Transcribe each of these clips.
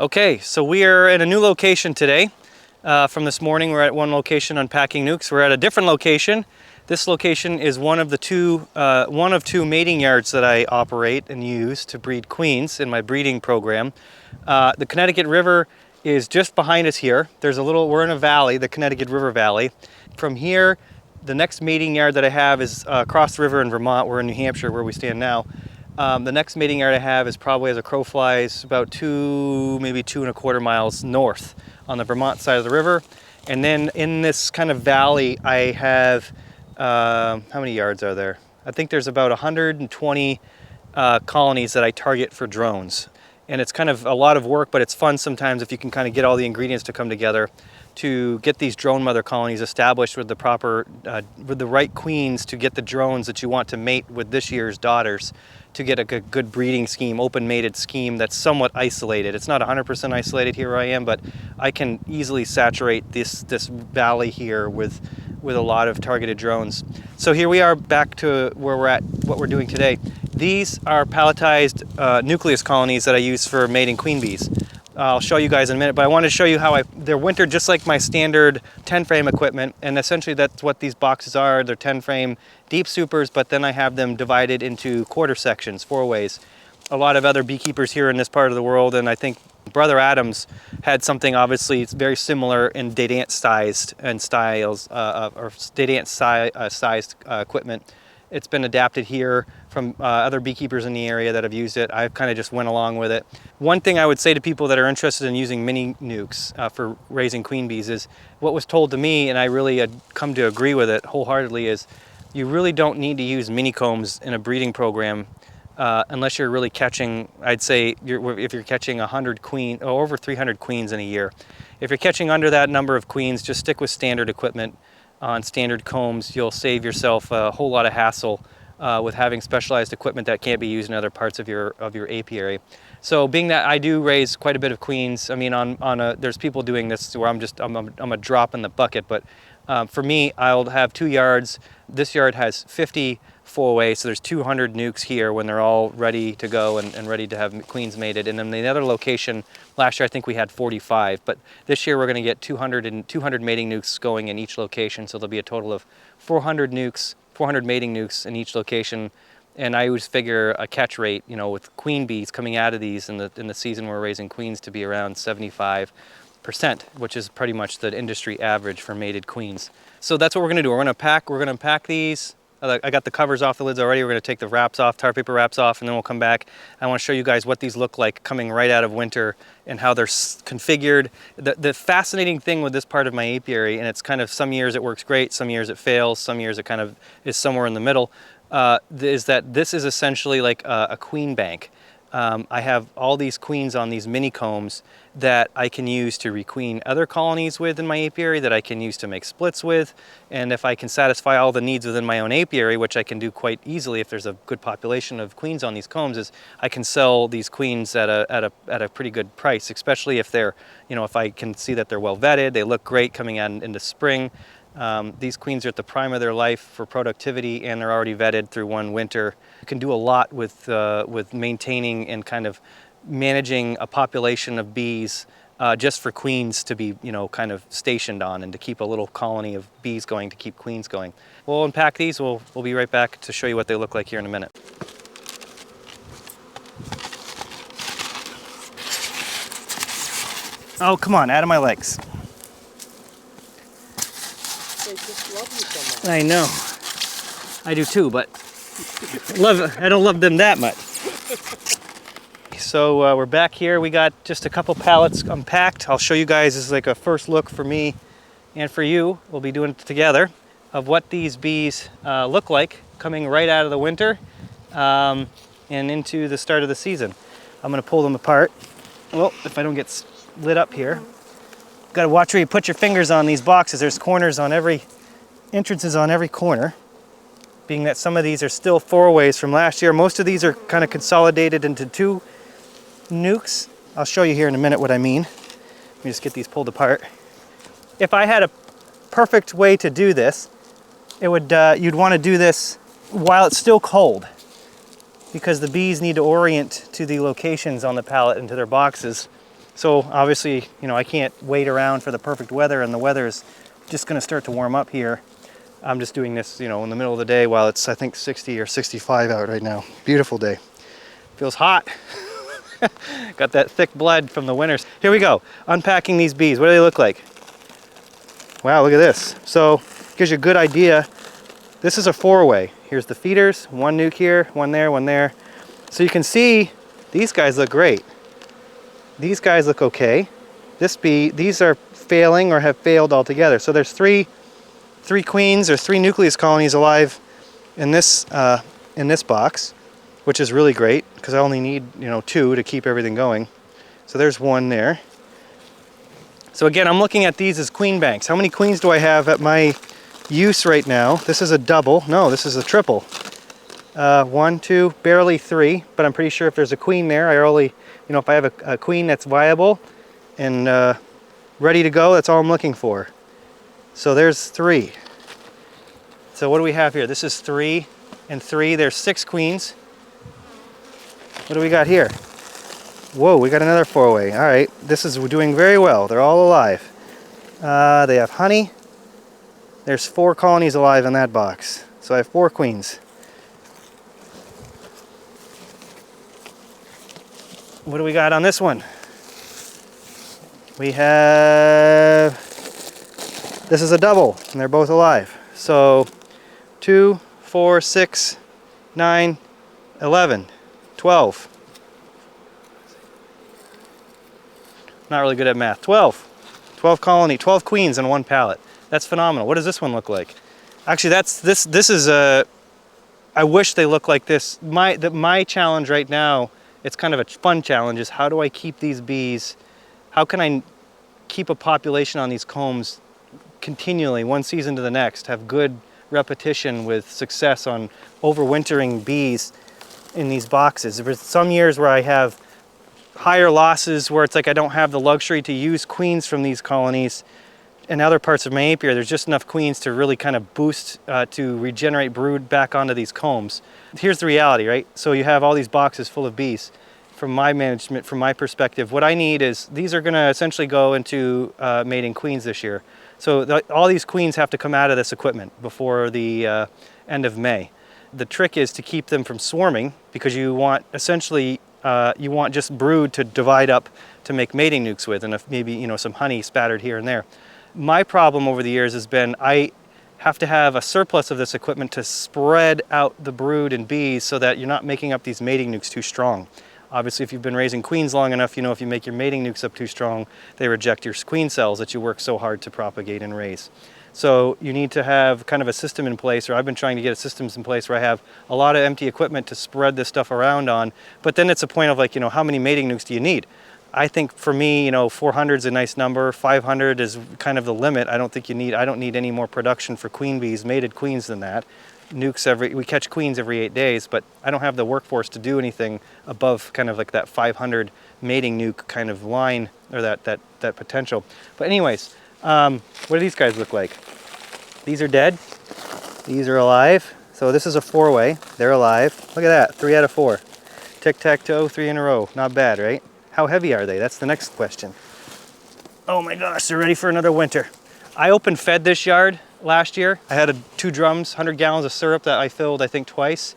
Okay, so we are in a new location today. From this morning, we're at one location unpacking nukes. We're at a different location. This location is one of two mating yards that I operate and use to breed queens in my breeding program. The Connecticut River is just behind us here. We're in a valley, the Connecticut River Valley. From here, the next mating yard that I have is across the river in Vermont. We're in New Hampshire where we stand now. The next mating yard I have is probably, as a crow flies, about maybe 2.25 miles north on the Vermont side of the river. And then in this kind of valley, I have, how many yards are there? I think there's about 120 colonies that I target for drones. And it's kind of a lot of work, but it's fun sometimes if you can kind of get all the ingredients to come together to get these drone mother colonies established with the right queens to get the drones that you want to mate with this year's daughters, to get a good breeding scheme, open mated scheme that's somewhat isolated. It's not 100% isolated here where I am, but I can easily saturate this valley here with a lot of targeted drones. So here we are back to where we're at, what we're doing today. These are palletized nucleus colonies that I use for mating queen bees. I'll show you guys in a minute, but I wanted to show you how they're wintered just like my standard 10-frame equipment, and essentially that's what these boxes are. They're 10-frame deep supers, but then I have them divided into quarter sections, 4 ways. A lot of other beekeepers here in this part of the world, and I think Brother Adams had something obviously very similar in Dedant sized and styles, or Dedant sized equipment. It's been adapted here from other beekeepers in the area that have used it. I kind of just went along with it. One thing I would say to people that are interested in using mini nukes for raising queen bees is what was told to me, and I really had come to agree with it wholeheartedly, is you really don't need to use mini combs in a breeding program unless you're really catching, I'd say, if you're catching 100 queen or over 300 queens in a year. If you're catching under that number of queens, just stick with standard equipment on standard combs. You'll save yourself a whole lot of hassle with having specialized equipment that can't be used in other parts of your apiary. So being that I do raise quite a bit of queens, I mean, there's people doing this where I'm a drop in the bucket, but for me, I'll have 2 yards. This yard has 50 4-way, so there's 200 nukes here when they're all ready to go and ready to have queens mated. And then the other location, last year I think we had 45, but this year we're going to get 200 mating nukes going in each location, so there'll be a total of 400 mating nukes in each location. And I always figure a catch rate, you know, with queen bees coming out of these in the season we're raising queens to be around 75%, which is pretty much the industry average for mated queens. So that's what we're going to do. We're going to pack these. I got the covers off the lids already. We're going to take the wraps off, tar paper wraps off, and then we'll come back. I want to show you guys what these look like coming right out of winter and how they're configured. The fascinating thing with this part of my apiary, and it's kind of some years it works great, some years it fails, some years it kind of is somewhere in the middle, is that this is essentially like a queen bank. I have all these queens on these mini combs that I can use to requeen other colonies with in my apiary, that I can use to make splits with. And if I can satisfy all the needs within my own apiary, which I can do quite easily if there's a good population of queens on these combs, is I can sell these queens at a pretty good price, especially if they're, you know, if I can see that they're well vetted, they look great coming out into spring. These queens are at the prime of their life for productivity, and they're already vetted through one winter. You can do a lot with maintaining and kind of managing a population of bees just for queens to be, you know, kind of stationed on, and to keep a little colony of bees going, to keep queens going. We'll unpack these. We'll be right back to show you what they look like here in a minute. Oh, come on, out of my legs. They just love you so much. I know. I do too, but I don't love them that much. So we're back here. We got just a couple pallets unpacked. I'll show you guys, this is like a first look for me and for you. We'll be doing it together, of what these bees look like coming right out of the winter and into the start of the season. I'm gonna pull them apart. Well, if I don't get lit up here. Got to watch where you put your fingers on these boxes. There's corners on entrances on every corner, being that some of these are still 4-ways from last year. Most of these are kind of consolidated into 2 nukes. I'll show you here in a minute what I mean. Let me just get these pulled apart. If I had a perfect way to do this, it would you'd want to do this while it's still cold, because the bees need to orient to the locations on the pallet and to their boxes. So obviously, you know, I can't wait around for the perfect weather, and the weather is just going to start to warm up here. I'm just doing this, you know, in the middle of the day while it's, I think, 60 or 65 out right now. Beautiful day. Feels hot. Got that thick blood from the winters. Here we go. Unpacking these bees. What do they look like? Wow, look at this. So, gives you a good idea. This is a 4-way. Here's the feeders. One nuke here, one there, one there. So you can see these guys look great. These guys look okay. These are failing or have failed altogether. So there's three queens or 3 nucleus colonies alive in this box, which is really great because I only need, you know, 2 to keep everything going. So there's one there. So again, I'm looking at these as queen banks. How many queens do I have at my use right now? This is a double. No, this is a triple. 1, 2, barely 3, but I'm pretty sure if there's a queen there, you know, if I have a queen that's viable and ready to go, that's all I'm looking for. So there's 3. So what do we have here? This is 3 and 3. There's 6 queens. What do we got here? Whoa, we got another 4-way. All right, this is doing very well. They're all alive. They have honey. There's 4 colonies alive in that box. So I have 4 queens. What do we got on this one? We have, this is a double, and they're both alive. So 2, 4, 6, 9, 11, 12. Not really good at math. 12 queens in one pallet. That's phenomenal. What does this one look like? Actually, this is a, I wish they looked like this. My challenge right now, it's kind of a fun challenge, is how do I keep these bees, how can I keep a population on these combs continually, one season to the next, have good repetition with success on overwintering bees in these boxes. There's some years where I have higher losses where it's like I don't have the luxury to use queens from these colonies. In other parts of my apiary, there's just enough queens to really kind of boost, to regenerate brood back onto these combs. Here's the reality, right? So you have all these boxes full of bees. From my management, from my perspective, what I need is, these are gonna essentially go into mating queens this year. So all these queens have to come out of this equipment before the end of May. The trick is to keep them from swarming, because you want, essentially, you want just brood to divide up to make mating nukes with, and if maybe, you know, some honey spattered here and there. My problem over the years has been I have to have a surplus of this equipment to spread out the brood and bees so that you're not making up these mating nukes too strong. Obviously, if you've been raising queens long enough, you know if you make your mating nukes up too strong, they reject your queen cells that you work so hard to propagate and raise. So you need to have kind of a system in place, or I've been trying to get systems in place where I have a lot of empty equipment to spread this stuff around on, but then it's a point of like, you know, how many mating nukes do you need? I think for me, you know, 400 is a nice number. 500 is kind of the limit. I don't need any more production for queen bees, mated queens, than that. Nukes we catch queens every 8 days, but I don't have the workforce to do anything above kind of like that 500 mating nuke kind of line, or that potential. But anyways, what do these guys look like? These are dead. These are alive. So this is a 4-way. They're alive. Look at that, 3 out of 4. Tic-tac-toe, 3 in a row. Not bad, right? How heavy are they? That's the next question. Oh my gosh, they're ready for another winter. I open fed this yard last year. I had 2 drums, 100 gallons of syrup that I filled, I think twice,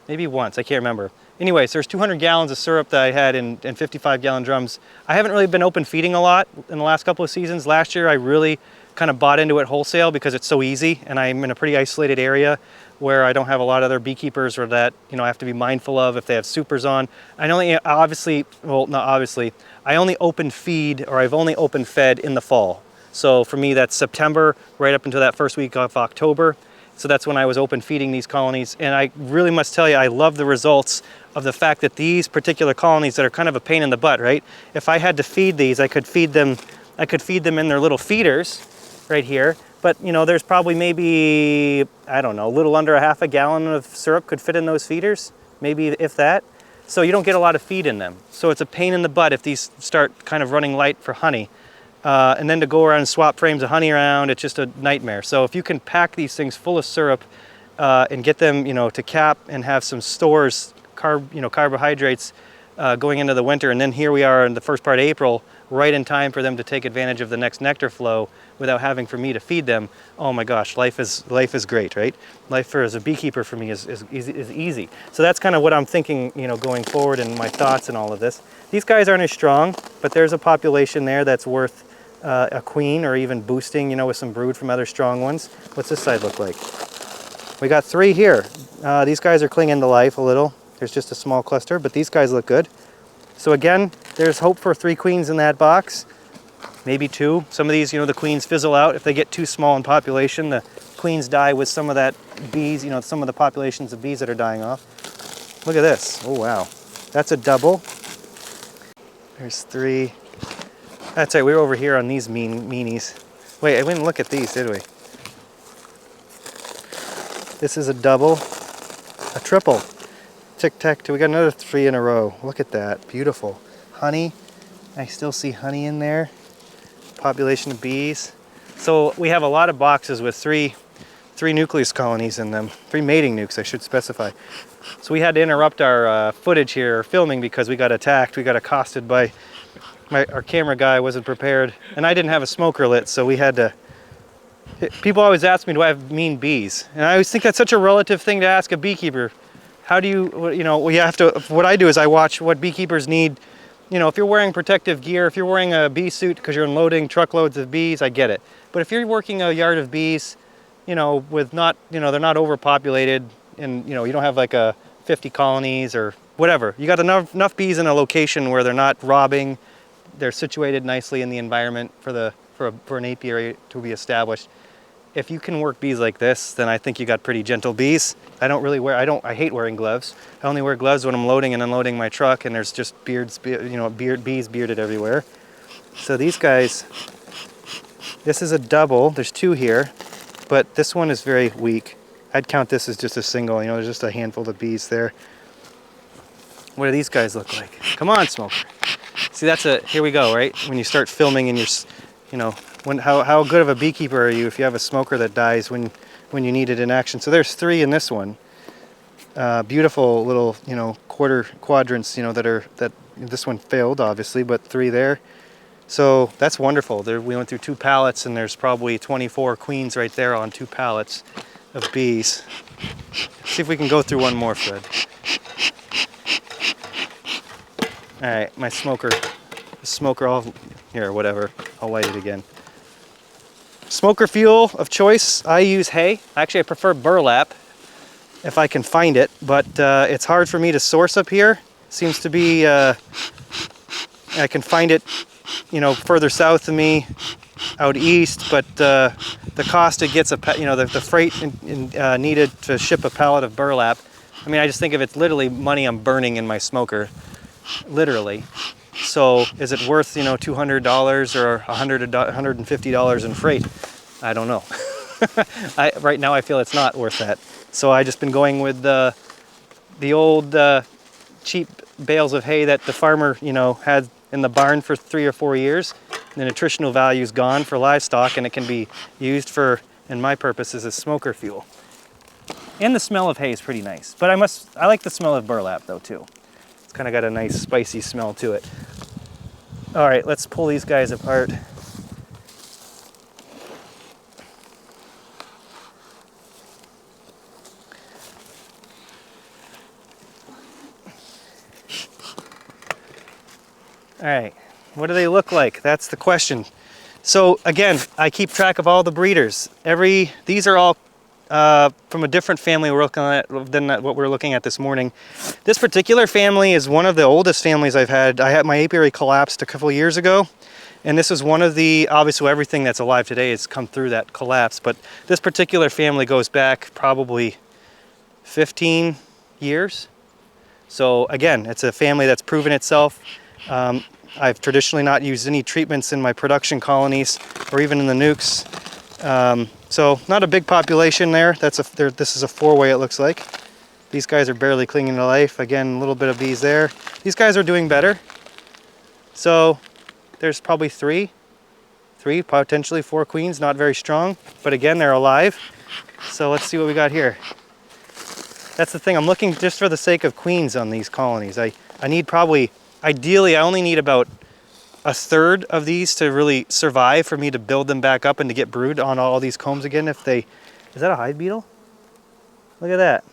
maybe once, I can't remember. Anyways, there's 200 gallons of syrup that I had in 55-gallon drums. I haven't really been open feeding a lot in the last couple of seasons. Last year, I really kind of bought into it wholesale because it's so easy, and I'm in a pretty isolated area where I don't have a lot of other beekeepers, or that, you know, I have to be mindful of if they have supers on. I only I only open feed, or I've only open fed in the fall. So for me, that's September right up until that first week of October. So that's when I was open feeding these colonies. And I really must tell you, I love the results of the fact that these particular colonies that are kind of a pain in the butt, right? If I had to feed these, I could feed them in their little feeders right here. But, you know, there's probably maybe, I don't know, a little under a half a gallon of syrup could fit in those feeders, maybe if that. So you don't get a lot of feed in them. So it's a pain in the butt if these start kind of running light for honey. And then to go around and swap frames of honey around, it's just a nightmare. So if you can pack these things full of syrup and get them, you know, to cap and have some stores, carbohydrates going into the winter, and then here we are in the first part of April, right in time for them to take advantage of the next nectar flow without having for me to feed them. Oh my gosh, life is great, right? Life as a beekeeper for me is easy. So that's kind of what I'm thinking, you know, going forward, and my thoughts and all of this. These guys aren't as strong, but there's a population there that's worth a queen, or even boosting, you know, with some brood from other strong ones. What's this side look like? We got 3 here. These guys are clinging to life a little. There's just a small cluster, but these guys look good. So again, there's hope for 3 queens in that box, maybe 2. Some of these, you know, the queens fizzle out. If they get too small in population, the queens die with some of that bees, you know, some of the populations of bees that are dying off. Look at this. Oh, wow. That's a double. There's 3. That's right, we were over here on these meanies. Wait, I didn't look at these, did we? This is a double, a triple. Tic-tac-toe, we got another 3 in a row. Look at that, beautiful. Honey, I still see honey in there. Population of bees. So we have a lot of boxes with 3 nucleus colonies in them. 3 mating nukes, I should specify. So we had to interrupt our footage here, filming, because we got attacked. We got accosted by our camera guy. Wasn't prepared, and I didn't have a smoker lit, so we had to. People always ask me, do I have mean bees? And I always think that's such a relative thing to ask a beekeeper. How do you, you know, you have to, what I do is I watch what beekeepers need. You know, if you're wearing protective gear, if you're wearing a bee suit because you're unloading truckloads of bees, I get it. But if you're working a yard of bees, you know, with not, you know, they're not overpopulated, and, you know, you don't have like a 50 colonies or whatever. You got enough bees in a location where they're not robbing, they're situated nicely in the environment for an apiary to be established. If you can work bees like this, then I think you got pretty gentle bees. I hate wearing gloves. I only wear gloves when I'm loading and unloading my truck, and there's just bees bearded everywhere. So these guys, this is a double. There's 2 here, but this one is very weak. I'd count this as just a single. You know, there's just a handful of bees there. What do these guys look like? Come on, smoker. See, here we go, right? When you start filming and you know, how good of a beekeeper are you if you have a smoker that dies when you need it in action? So there's 3 in this one. Beautiful little, you know, quadrants, you know, that this one failed obviously, but 3 there. So that's wonderful. We went through 2 pallets, and there's probably 24 queens right there on 2 pallets of bees. See if we can go through one more, Fred. All right, my smoker, whatever, I'll light it again. Smoker fuel of choice, I use hay. Actually, I prefer burlap if I can find it, but it's hard for me to source up here. Seems to be, I can find it, you know, further south of me, out east, but the cost it gets, the freight needed to ship a pallet of burlap, I mean, I just think of it's literally money I'm burning in my smoker, literally. So is it worth, you know, $200 or $150 in freight? I don't know. Right now I feel it's not worth that. So I just been going with the old cheap bales of hay that the farmer, you know, had in the barn for 3 or 4 years. The nutritional value is gone for livestock, and it can be used for, in my purposes, as smoker fuel. And the smell of hay is pretty nice. But I like the smell of burlap though too. It's kind of got a nice spicy smell to it. All right, let's pull these guys apart. All right, what do they look like? That's the question. So again, I keep track of all the breeders. These are all from a different family we're looking at than what we're looking at this morning. This particular family is one of the oldest families I've had. My apiary collapsed a couple of years ago, and this is one of the, obviously everything that's alive today has come through that collapse, but this particular family goes back probably 15 years. So again, it's a family that's proven itself. I've traditionally not used any treatments in my production colonies or even in the nukes. So not a big population there. This is a 4-way it looks like. These guys are barely clinging to life. Again, a little bit of bees there. These guys are doing better. So there's probably 3, potentially 4 queens, not very strong, but again, they're alive. So let's see what we got here. That's the thing, I'm looking just for the sake of queens on these colonies. I need probably, ideally, I only need about a third of these to really survive for me to build them back up and to get brood on all these combs again. If they, is that a hive beetle? Look at that.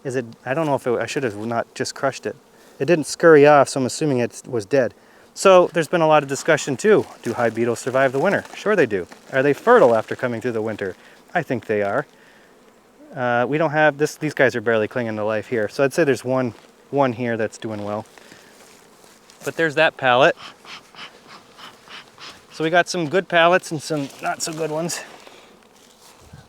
Is it, I don't know if it, I should have not just crushed it. It didn't scurry off, so I'm assuming it was dead. So there's been a lot of discussion too. Do hive beetles survive the winter? Sure they do. Are they fertile after coming through the winter? I think they are. We don't have this, these guys are barely clinging to life here. So I'd say there's one here that's doing well. But there's that pallet. So we got some good pallets and some not so good ones.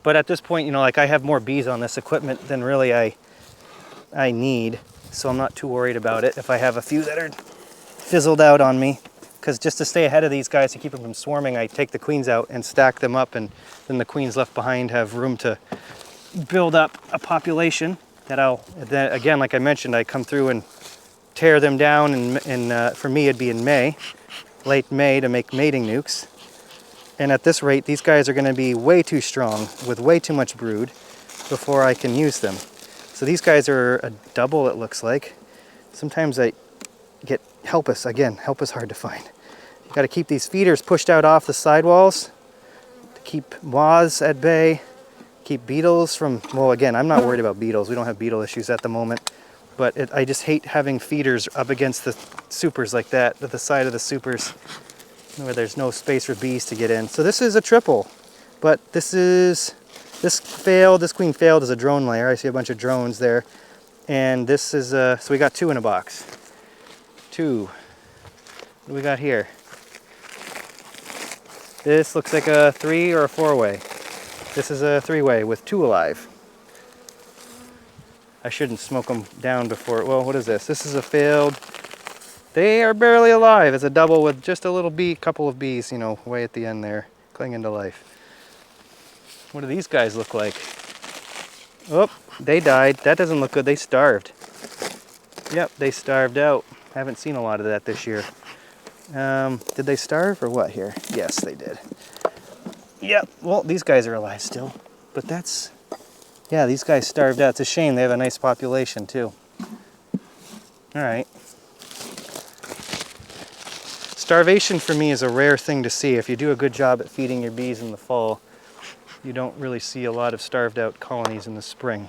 But at this point, you know, like I have more bees on this equipment than really I need. So I'm not too worried about it if I have a few that are fizzled out on me. Because just to stay ahead of these guys to keep them from swarming, I take the queens out and stack them up, and then the queens left behind have room to build up a population that then again, like I mentioned, I come through and tear them down, and for me it'd be in May, late May, to make mating nukes. And at this rate, these guys are going to be way too strong with way too much brood before I can use them. So these guys are a double, it looks like. Sometimes I get helpless. Again, help is hard to find. You got to keep these feeders pushed out off the sidewalls to keep moths at bay, keep beetles from, well, again, I'm not worried about beetles. We don't have beetle issues at the moment. But I just hate having feeders up against the supers like that, at the side of the supers, where there's no space for bees to get in. So this is a triple, but this queen failed as a drone layer. I see a bunch of drones there. And this is, so we got 2 in a box. 2. What do we got here? This looks like a 3 or a 4-way. This is a 3-way with 2 alive. I shouldn't smoke them down before, well, what is this? This is a failed, they are barely alive. It's a double with just a little couple of bees, you know, way at the end there, clinging to life. What do these guys look like? Oh, they died. That doesn't look good. They starved. Yep, they starved out. Haven't seen a lot of that this year. Did they starve or what here? Yes, they did. Yep, well, these guys are alive still, but that's, yeah, these guys starved out. It's a shame. They have a nice population too. All right. Starvation for me is a rare thing to see. If you do a good job at feeding your bees in the fall, you don't really see a lot of starved out colonies in the spring.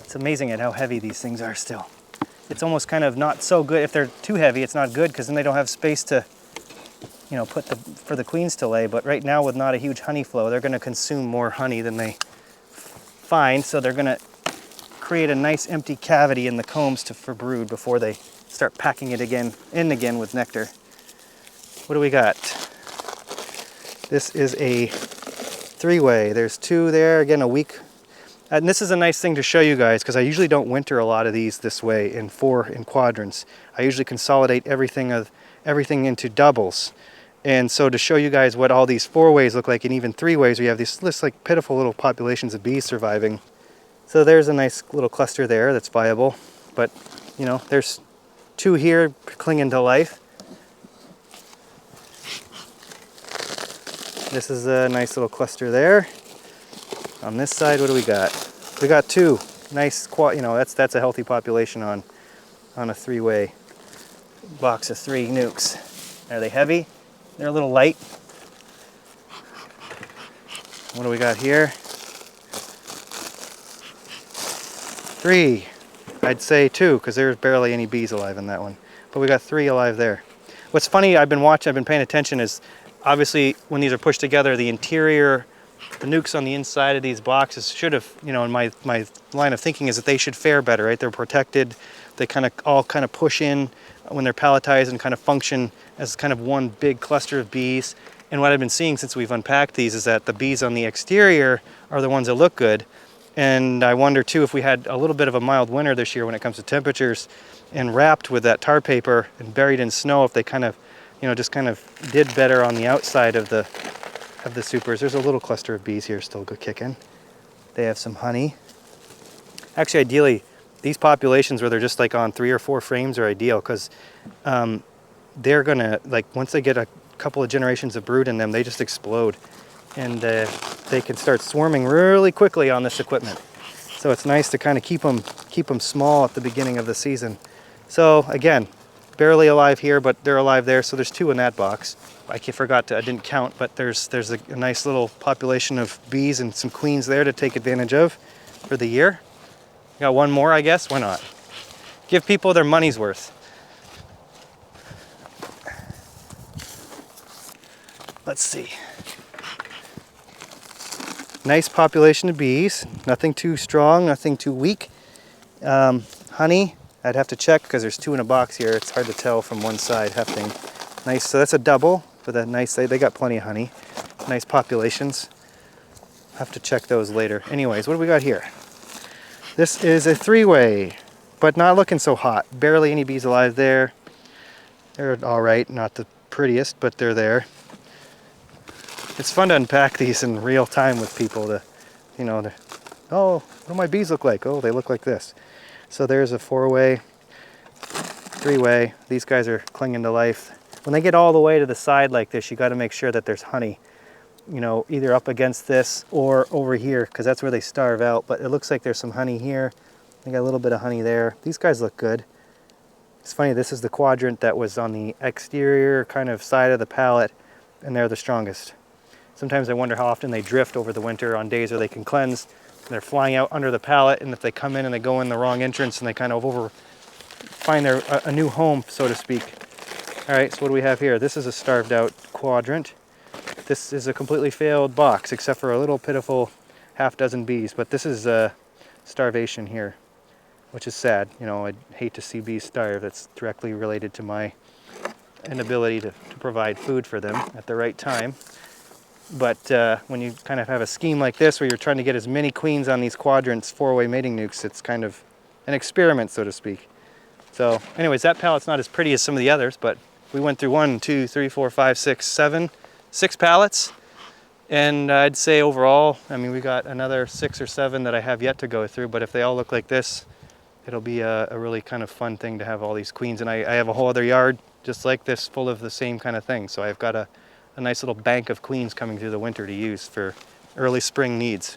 It's amazing at how heavy these things are still. It's almost kind of not so good. If they're too heavy, it's not good because then they don't have space to, you know, for the queens to lay. But right now with not a huge honey flow, they're going to consume more honey than they find. So they're going to create a nice empty cavity in the combs for brood before they start packing it in again with nectar. What do we got? This is a 3-way. There's 2 there. Again, a week. And this is a nice thing to show you guys because I usually don't winter a lot of these this way in quadrants. I usually consolidate everything into doubles. And so to show you guys what all these 4-ways look like, and even 3-ways, we have these like pitiful little populations of bees surviving. So there's a nice little cluster there that's viable. But, you know, there's 2 here clinging to life. This is a nice little cluster there. On this side, what do we got? We got 2 nice, you know, that's a healthy population on a 3-way box of 3 nukes. Are they heavy? They're a little light. What do we got here? 3. I'd say 2 because there's barely any bees alive in that one. But we got 3 alive there. What's funny, I've been paying attention, is obviously when these are pushed together, the nukes on the inside of these boxes should have, you know, in my line of thinking is that they should fare better, right? They're protected. They all kind of push in when they're palletized and kind of function as kind of one big cluster of bees. And what I've been seeing since we've unpacked these is that the bees on the exterior are the ones that look good. And I wonder too, if we had a little bit of a mild winter this year when it comes to temperatures, and wrapped with that tar paper and buried in snow, if they kind of, you know, just kind of did better on the outside of the supers. There's a little cluster of bees here still kicking. They have some honey. Actually, ideally, these populations where they're just like on 3 or 4 frames are ideal because they're gonna, like, once they get a couple of generations of brood in them, they just explode. And they can start swarming really quickly on this equipment. So it's nice to kind of keep them small at the beginning of the season. So again, barely alive here, but they're alive there. So there's 2 in that box. I didn't count, but there's a nice little population of bees and some queens there to take advantage of for the year. Got 1 more, I guess. Why not? Give people their money's worth. Let's see. Nice population of bees. Nothing too strong, nothing too weak. Honey, I'd have to check because there's 2 in a box here. It's hard to tell from one side hefting. Nice, so that's a double for the nice, they got plenty of honey. Nice populations. Have to check those later. Anyways, what do we got here? This is a 3-way, but not looking so hot. Barely any bees alive there. They're all right, not the prettiest, but they're there. It's fun to unpack these in real time with people to, oh, what do my bees look like? Oh, they look like this. So there's a 4-way, 3-way. These guys are clinging to life. When they get all the way to the side like this, you got to make sure that there's honey, either up against this or over here, because that's where they starve out. But it looks like there's some honey here. They got a little bit of honey there. These guys look good. It's funny, this is the quadrant that was on the exterior kind of side of the pallet, and they're the strongest. Sometimes I wonder how often they drift over the winter on days where they can cleanse. They're flying out under the pallet, and if they come in and they go in the wrong entrance and they kind of find a new home, so to speak. All right, so what do we have here? This is a starved out quadrant. This is a completely failed box, except for a little pitiful half-dozen bees, but this is starvation here, which is sad. I'd hate to see bees starve. That's directly related to my inability to provide food for them at the right time. But when you kind of have a scheme like this where you're trying to get as many queens on these quadrants, 4-way mating nukes, it's kind of an experiment, so to speak. So anyways, that pallet's not as pretty as some of the others, but we went through 1, 2, 3, 4, 5, 6, 7, 6 pallets. And I'd say overall, we got another 6 or 7 that I have yet to go through, but if they all look like this, it'll be a really kind of fun thing to have all these queens. And I have a whole other yard just like this full of the same kind of thing. So I've got a nice little bank of queens coming through the winter to use for early spring needs.